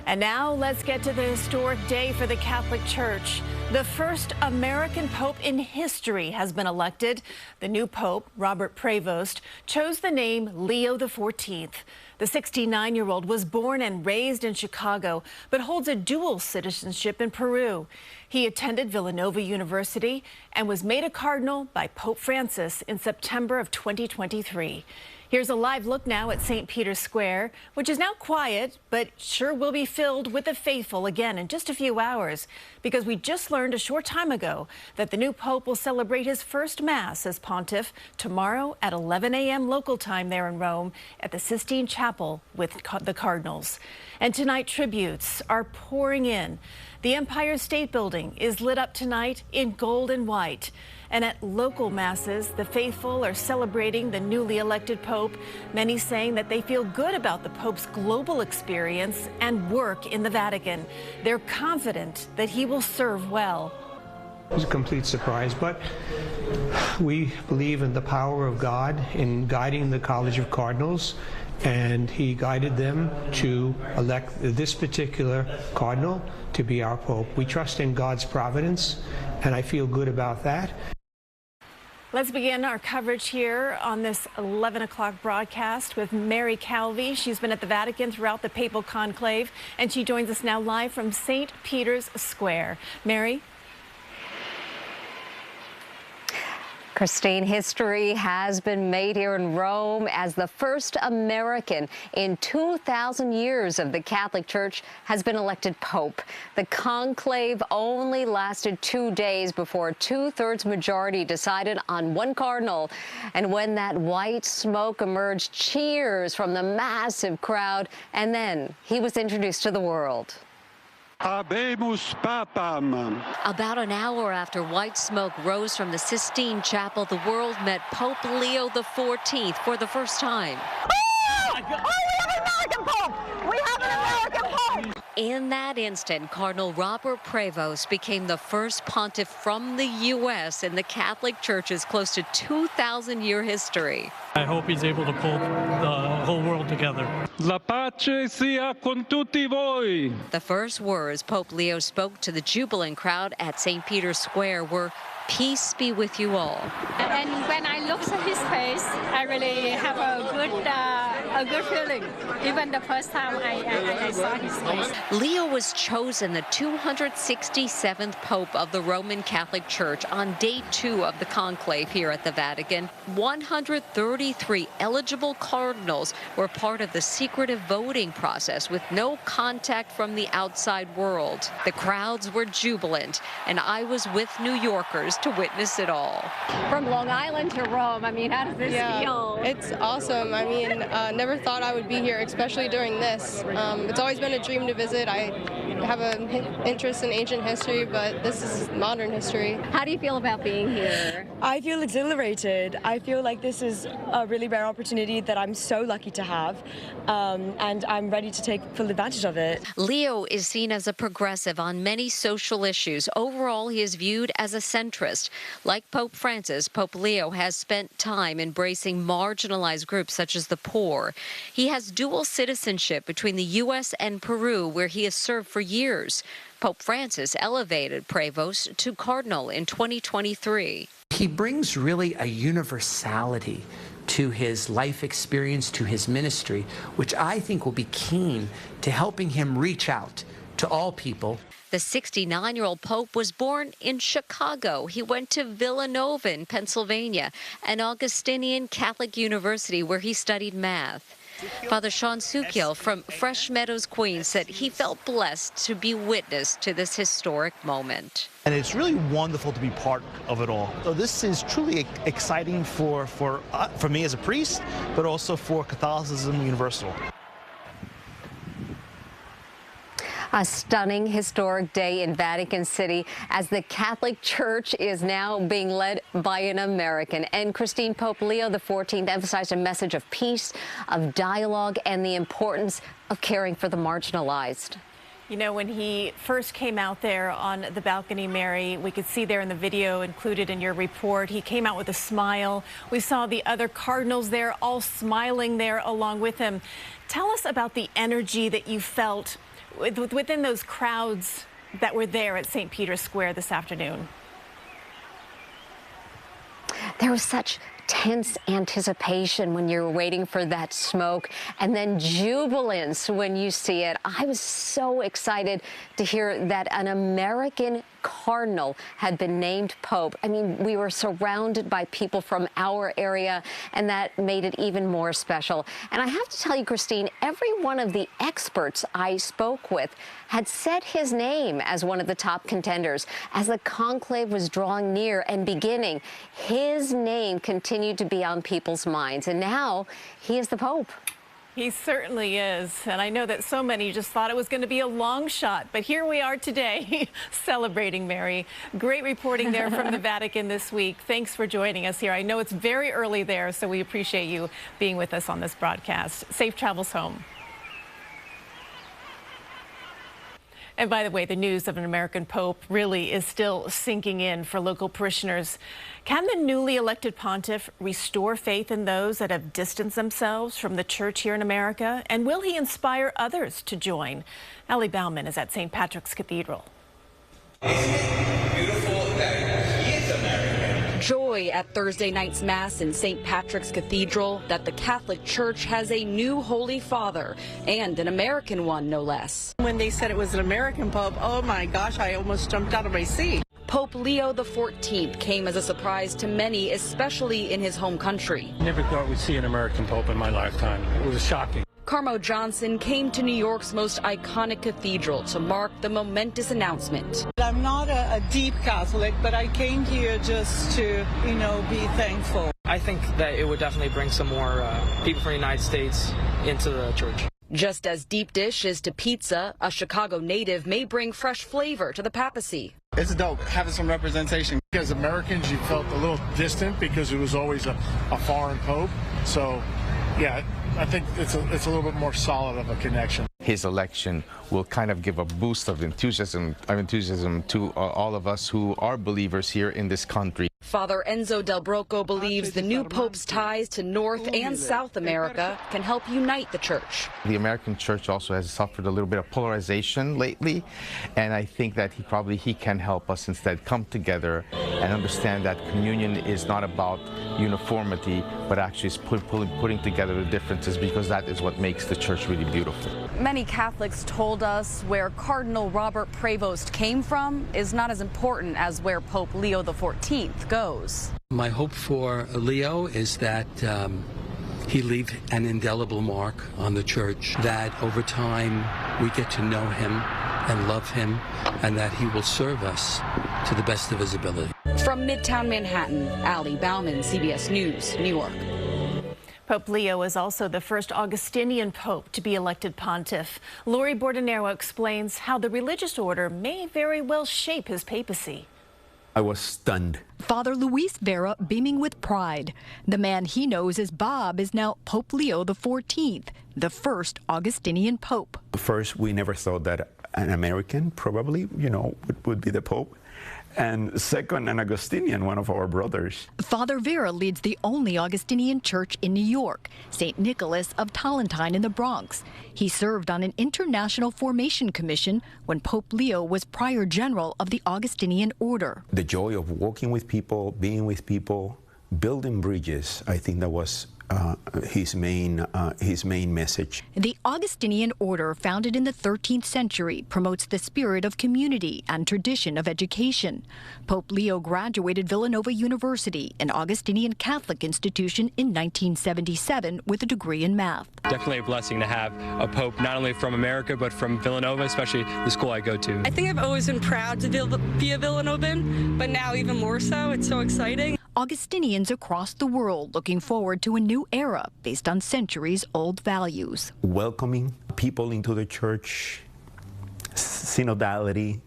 And now let's get to the historic day for the Catholic Church. The first American pope in history has been elected. The new pope, Robert Prevost, chose the name Leo XIV. The 69-year-old was born and raised in Chicago, but holds a dual citizenship in Peru. He attended Villanova University and was made a cardinal by Pope Francis in September of 2023. Here's a live look now at St. Peter's Square, which is now quiet, but sure will be filled with the faithful again in just a few hours, because we just learned a short time ago that the new pope will celebrate his first Mass as pontiff tomorrow at 11 a.m. local time there in Rome at the Sistine Chapel with the cardinals. And tonight, tributes are pouring in. The Empire State Building is lit up tonight in gold and white. And at local masses, the faithful are celebrating the newly elected pope, many saying that they feel good about the pope's global experience and work in the Vatican. They're confident that he will serve well. It was a complete surprise, but we believe in the power of God in guiding the College of Cardinals, and he guided them to elect this particular cardinal to be our pope. We trust in God's providence, and I feel good about that. Let's begin our coverage here on this 11 o'clock broadcast with Mary Calvi. She's been at the Vatican throughout the papal conclave, and she joins us now live from St. Peter's Square. Mary? Christine, history has been made here in Rome as the first American in 2,000 years of the Catholic Church has been elected Pope. The conclave only lasted 2 days before a two-thirds majority decided on one cardinal. And when that white smoke emerged, cheers from the massive crowd, and then he was introduced to the world. Habemus Papam. About an hour after white smoke rose from the Sistine Chapel, the world met Pope Leo XIV for the first time. Oh, we have an American Pope! We have an American Pope! In that instant, Cardinal Robert Prevost became the first pontiff from the U.S. in the Catholic Church's close to 2,000-year history. I hope he's able to pull the whole world together. La pace sia con tutti voi. The first words Pope Leo spoke to the jubilant crowd at St. Peter's Square were, "Peace be with you all." And when I look at his face, I really have a good feeling. Even the first time I saw his face. Leo was chosen the 267th Pope of the Roman Catholic Church on day 2 of the conclave here at the Vatican. 133 eligible cardinals were part of the secretive voting process with no contact from the outside world. The crowds were jubilant, and I was with New Yorkers to witness it all. From Long Island to Rome, I mean, how does this feel? It's awesome. I mean, never thought I would be here, especially during this. It's always been a dream to visit. I have an interest in ancient history, but this is modern history. How do you feel about being here? I feel exhilarated. I feel like this is a really rare opportunity that I'm so lucky to have, and I'm ready to take full advantage of it. Leo is seen as a progressive on many social issues. Overall, he is viewed as a centrist. Like Pope Francis, Pope Leo has spent time embracing marginalized groups such as the poor. He has dual citizenship between the U.S. and Peru, where he has served for years. Pope Francis elevated Prevost to cardinal in 2023. He brings really a universality to his life experience, to his ministry, which I think will be keen to helping him reach out to all people. The 69-year-old Pope was born in Chicago. He went to Villanova in Pennsylvania, an Augustinian Catholic university where he studied math. Father Sean Sukiel from Fresh Meadows, Queens, said he felt blessed to be witness to this historic moment. And it's really wonderful to be part of it all. So this is truly exciting for me as a priest, but also for Catholicism Universal. A stunning historic day in Vatican City as the Catholic Church is now being led by an American. And Christine, Pope Leo XIV emphasized a message of peace, of dialogue, and the importance of caring for the marginalized. You know, when he first came out there on the balcony, Mary, we could see there in the video included in your report, he came out with a smile. We saw the other cardinals there all smiling there along with him. Tell us about the energy that you felt within those crowds that were there at St. Peter's Square this afternoon? There was such tense anticipation when you're waiting for that smoke, and then jubilance when you see it. I was so excited to hear that an American cardinal had been named Pope. I mean, we were surrounded by people from our area, and that made it even more special. And I have to tell you, Christine, every one of the experts I spoke with had said his name as one of the top contenders. As the conclave was drawing near and beginning, his name continued to be on people's minds. And now he is the Pope. He certainly is. And I know that so many just thought it was going to be a long shot. But here we are today celebrating, Mary. Great reporting there from the Vatican this week. Thanks for joining us here. I know it's very early there, so we appreciate you being with us on this broadcast. Safe travels home. And by the way, the news of an American Pope really is still sinking in for local parishioners. Can the newly elected pontiff restore faith in those that have distanced themselves from the church here in America? And will he inspire others to join? Allie Bauman is at St. Patrick's Cathedral. Joy at Thursday night's Mass in St. Patrick's Cathedral that the Catholic Church has a new Holy Father, and an American one, no less. When they said it was an American Pope, oh my gosh, I almost jumped out of my seat. Pope Leo XIV came as a surprise to many, especially in his home country. Never thought we'd see an American Pope in my lifetime. It was shocking. Carmo Johnson came to New York's most iconic cathedral to mark the momentous announcement. I'm not a deep Catholic, but I came here just to, be thankful. I think that it would definitely bring some more people from the United States into the church. Just as deep dish is to pizza, a Chicago native may bring fresh flavor to the papacy. It's dope having some representation. As Americans, you felt a little distant because it was always a foreign pope. So, yeah, I think it's a little bit more solid of a connection. His election will kind of give a boost of enthusiasm to all of us who are believers here in this country. Father Enzo Del Broco believes the new Pope's ties to North and South America can help unite the church. The American church also has suffered a little bit of polarization lately, and I think that he can help us instead come together and understand that communion is not about uniformity, but actually is putting together the differences, because that is what makes the church really beautiful. Many Catholics told us where Cardinal Robert Prevost came from is not as important as where Pope Leo XIV goes. My hope for Leo is that he leave an indelible mark on the church, that over time we get to know him and love him, and that he will serve us to the best of his ability. From Midtown Manhattan, Allie Bauman, CBS News, New York. Pope Leo is also the first Augustinian pope to be elected pontiff. Lori Bordonaro explains how the religious order may very well shape his papacy. I was stunned. Father Luis Vera beaming with pride. The man he knows as Bob is now Pope Leo XIV, the first Augustinian pope. First, we never thought that an American probably, would be the pope. And second, an Augustinian, one of our brothers. Father Vera leads the only Augustinian church in New York, St. Nicholas of Tallentine in the Bronx. He served on an international formation commission when Pope Leo was prior general of the Augustinian order. The joy of walking with people, being with people, building bridges, I think that was his main message. The Augustinian order, founded in the 13th century, promotes the spirit of community and tradition of education. Pope Leo graduated Villanova University, an Augustinian Catholic institution, in 1977 with a degree in math. Definitely a blessing to have a pope not only from America but from Villanova, especially the school I go to. I think I've always been proud to be a Villanovan, but now even more so. It's so exciting. Augustinians across the world looking forward to a new era based on centuries-old values. Welcoming people into the church, synodality,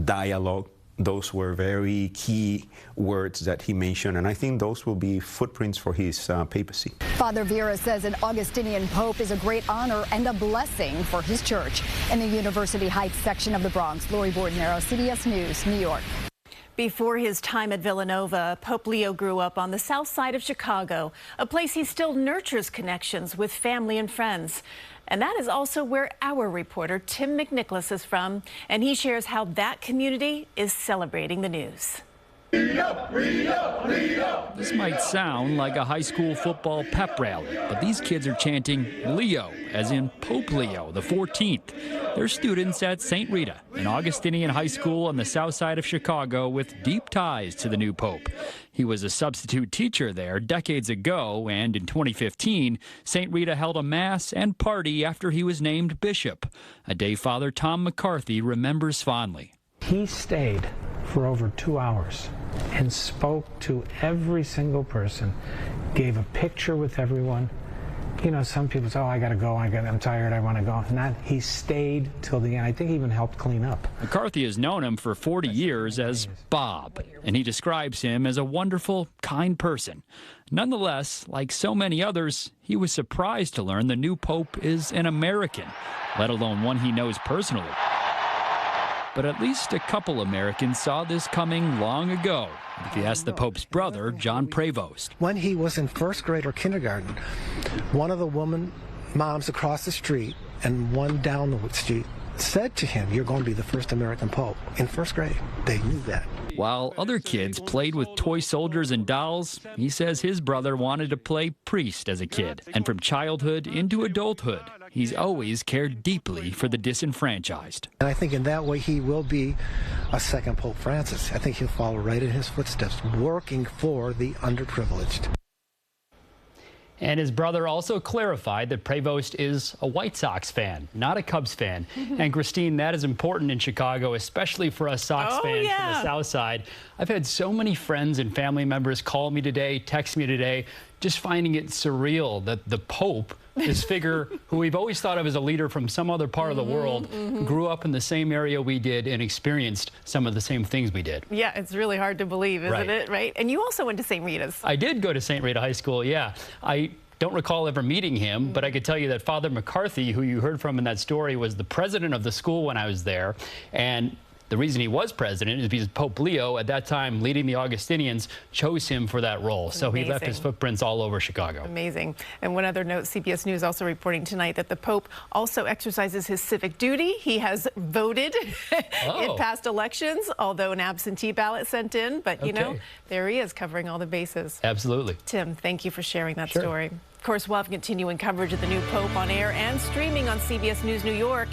dialogue, those were very key words that he mentioned, and I think those will be footprints for his papacy. Father Vera says an Augustinian pope is a great honor and a blessing for his church. In the University Heights section of the Bronx, Lori Bordonaro, CBS News, New York. Before his time at Villanova, Pope Leo grew up on the south side of Chicago, a place he still nurtures connections with family and friends. And that is also where our reporter Tim McNicholas is from, and he shares how that community is celebrating the news. This might sound like a high school football pep rally, but these kids are chanting Leo, as in Pope Leo XIV. They're students at St. Rita, an Augustinian high school on the south side of Chicago with deep ties to the new pope. He was a substitute teacher there decades ago, and in 2015, St. Rita held a mass and party after he was named bishop, a day Father Tom McCarthy remembers fondly. He stayed for over 2 hours and spoke to every single person, gave a picture with everyone. You know, some people say, oh, I got to go, I'm tired, I want to go. Not, he stayed till the end. I think he even helped clean up. McCarthy has known him for 40 years as Bob, and he describes him as a wonderful, kind person. Nonetheless, like so many others, he was surprised to learn the new pope is an American, let alone one he knows personally. But at least a couple Americans saw this coming long ago. If you ask the Pope's brother, John Prevost. When he was in first grade or kindergarten, one of the moms across the street and one down the street said to him, you're going to be the first American Pope. In first grade, they knew that. While other kids played with toy soldiers and dolls, he says his brother wanted to play priest as a kid. And from childhood into adulthood, he's always cared deeply for the disenfranchised. And I think in that way he will be a second Pope Francis. I think he'll follow right in his footsteps, working for the underprivileged. And his brother also clarified that Prevost is a White Sox fan, not a Cubs fan. And Christine, that is important in Chicago, especially for us Sox fans from the South Side. I've had so many friends and family members call me today, text me today, just finding it surreal that the Pope, this figure who we've always thought of as a leader from some other part of the world, grew up in the same area we did and experienced some of the same things we did. Yeah, it's really hard to believe, isn't it? Right? And you also went to St. Rita's. I did go to St. Rita High School, yeah. I don't recall ever meeting him, but I could tell you that Father McCarthy, who you heard from in that story, was the president of the school when I was there. And the reason he was president is because Pope Leo, at that time leading the Augustinians, chose him for that role. So he left his footprints all over Chicago. Amazing. And one other note, CBS News also reporting tonight that the Pope also exercises his civic duty. He has voted in past elections, although an absentee ballot sent in. But, you know, there he is covering all the bases. Absolutely. Tim, thank you for sharing that story. Of course, we'll have continuing coverage of the new Pope on air and streaming on CBS News New York.